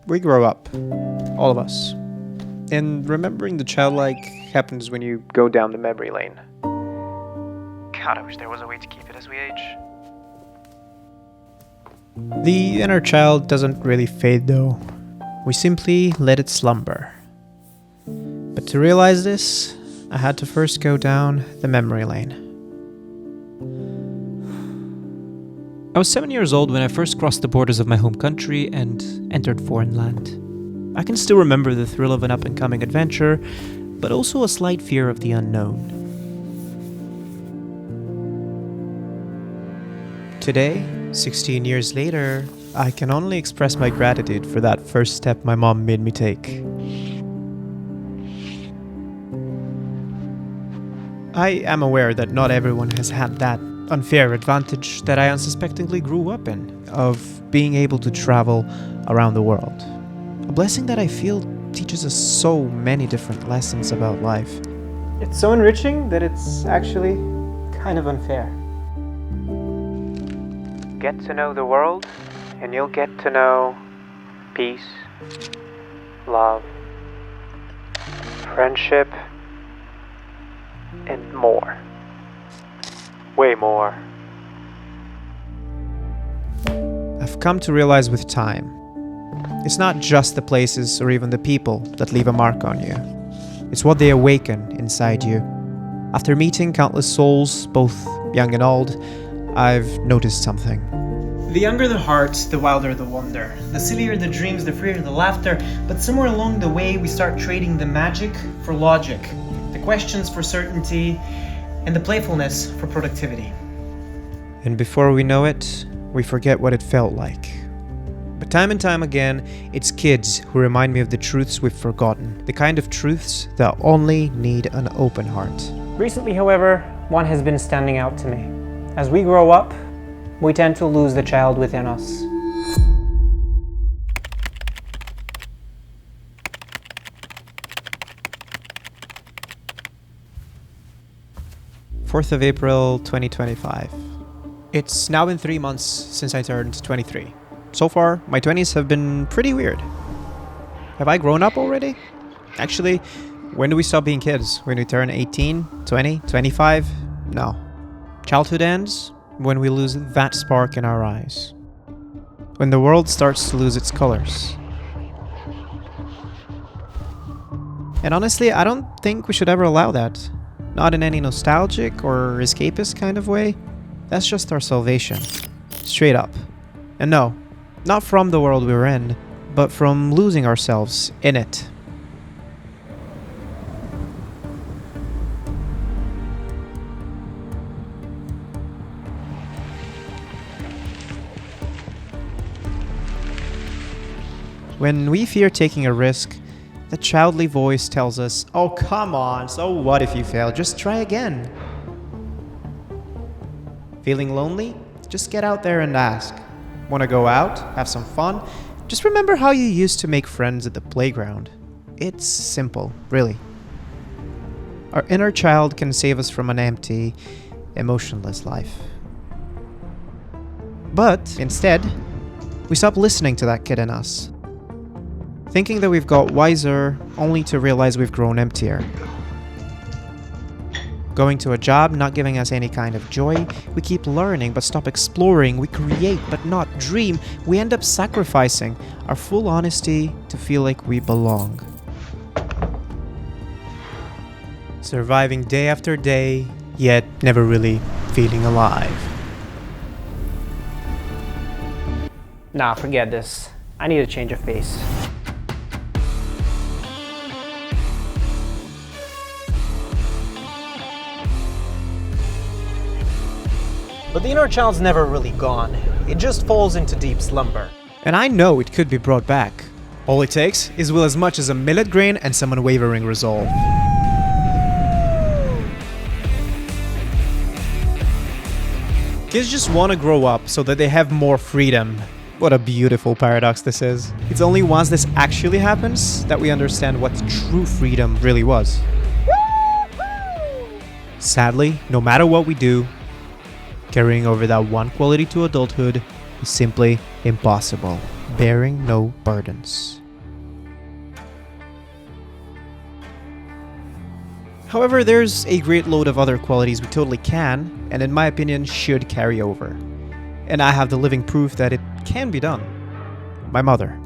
We grow up, all of us. And remembering the childlike happens when you go down the memory lane. God, I wish there was a way to keep it as we age. The inner child doesn't really fade though. We simply let it slumber. But to realize this, I had to first go down the memory lane. I was 7 years old when I first crossed the borders of my home country and entered foreign land. I can still remember the thrill of an up-and-coming adventure, but also a slight fear of the unknown. Today, 16 years later, I can only express my gratitude for that first step my mom made me take. I am aware that not everyone has had that unfair advantage that I unsuspectingly grew up in, of being able to travel around the world. A blessing that I feel teaches us so many different lessons about life. It's so enriching that it's actually kind of unfair. Get to know the world, and you'll get to know peace, love, friendship, and more. Way more. I've come to realize with time, it's not just the places or even the people that leave a mark on you. It's what they awaken inside you. After meeting countless souls, both young and old, I've noticed something. The younger the heart, the wilder the wonder. The sillier the dreams, the freer the laughter. But somewhere along the way, we start trading the magic for logic, the questions for certainty, and the playfulness for productivity. And before we know it, we forget what it felt like. But time and time again, it's kids who remind me of the truths we've forgotten, the kind of truths that only need an open heart. Recently, however, one has been standing out to me. As we grow up, we tend to lose the child within us. April 4th, 2025. It's now been 3 months since I turned 23. So far, my 20s have been pretty weird. Have I grown up already? Actually, when do we stop being kids? When we turn 18, 20, 25? No. Childhood ends when we lose that spark in our eyes. When the world starts to lose its colors. And honestly, I don't think we should ever allow that. Not in any nostalgic or escapist kind of way. That's just our salvation. Straight up. And no, not from the world we were in, but from losing ourselves in it. When we fear taking a risk, the childly voice tells us, "Oh, come on, so what if you fail? Just try again." Feeling lonely? Just get out there and ask. Want to go out? Have some fun? Just remember how you used to make friends at the playground. It's simple, really. Our inner child can save us from an empty, emotionless life. But instead, we stop listening to that kid in us. Thinking that we've got wiser, only to realize we've grown emptier. Going to a job not giving us any kind of joy, we keep learning but stop exploring, we create but not dream, we end up sacrificing our full honesty to feel like we belong. Surviving day after day, yet never really feeling alive. Nah, forget this. I need a change of pace. But the inner child's never really gone. It just falls into deep slumber. And I know it could be brought back. All it takes is will as much as a millet grain and some unwavering resolve. Kids just want to grow up so that they have more freedom. What a beautiful paradox this is. It's only once this actually happens that we understand what true freedom really was. Sadly, no matter what we do, carrying over that one quality to adulthood is simply impossible. bearing no burdens. However, there's a great load of other qualities we totally can, and in my opinion, should carry over. And I have the living proof that it can be done. My mother.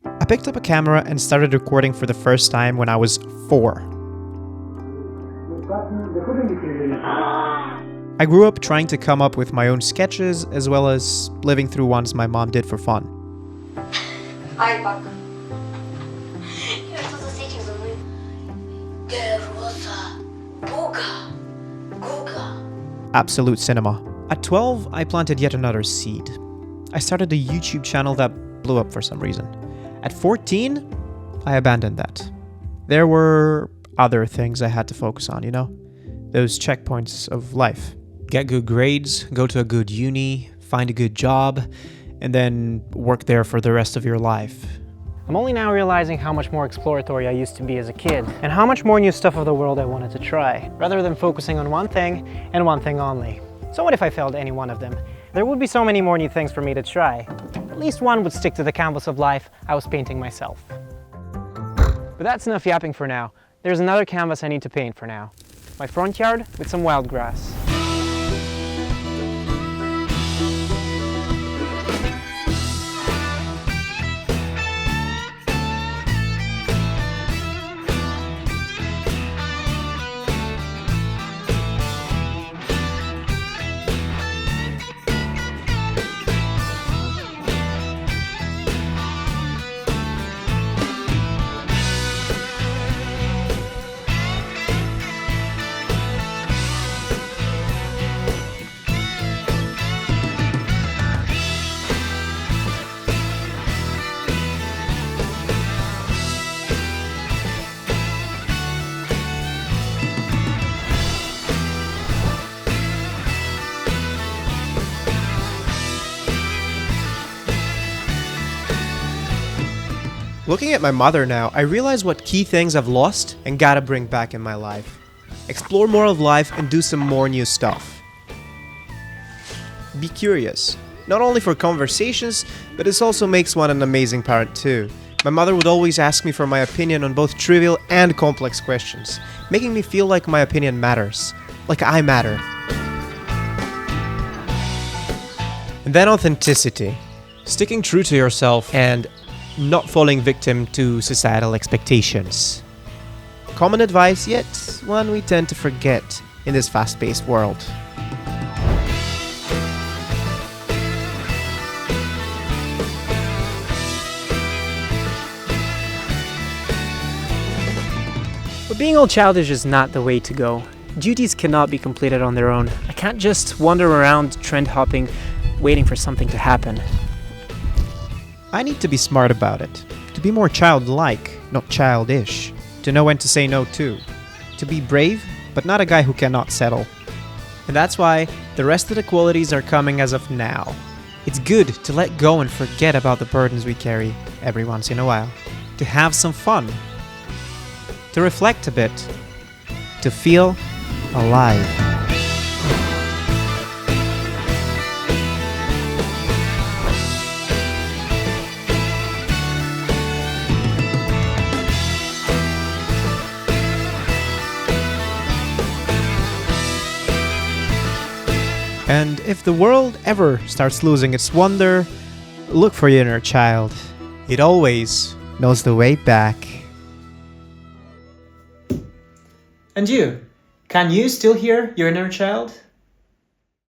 I picked up a camera and started recording for the first time when I was 4. I grew up trying to come up with my own sketches as well as living through ones my mom did for fun. Absolute cinema. At 12, I planted yet another seed. I started a YouTube channel that blew up for some reason. At 14, I abandoned that. There were other things I had to focus on, Those checkpoints of life. Get good grades, go to a good uni, find a good job, and then work there for the rest of your life. I'm only now realizing how much more exploratory I used to be as a kid, and how much more new stuff of the world I wanted to try, rather than focusing on one thing and one thing only. So what if I failed any one of them? There would be so many more new things for me to try. At least one would stick to the canvas of life I was painting myself. But that's enough yapping for now. There's another canvas I need to paint for now. My front yard with some wild grass. Looking at my mother now, I realize what key things I've lost and gotta bring back in my life. Explore more of life and do some more new stuff. Be curious. Not only for conversations, but this also makes one an amazing parent too. My mother would always ask me for my opinion on both trivial and complex questions, making me feel like my opinion matters. Like I matter. And then authenticity. Sticking true to yourself and not falling victim to societal expectations. Common advice, yet one we tend to forget in this fast-paced world. But being all childish is not the way to go. Duties cannot be completed on their own. I can't just wander around trend hopping, waiting for something to happen. I need to be smart about it, to be more childlike, not childish, to know when to say no to be brave, but not a guy who cannot settle. And that's why the rest of the qualities are coming as of now. It's good to let go and forget about the burdens we carry every once in a while, to have some fun, to reflect a bit, to feel alive. And if the world ever starts losing its wonder, look for your inner child. It always knows the way back. And you? Can you still hear your inner child?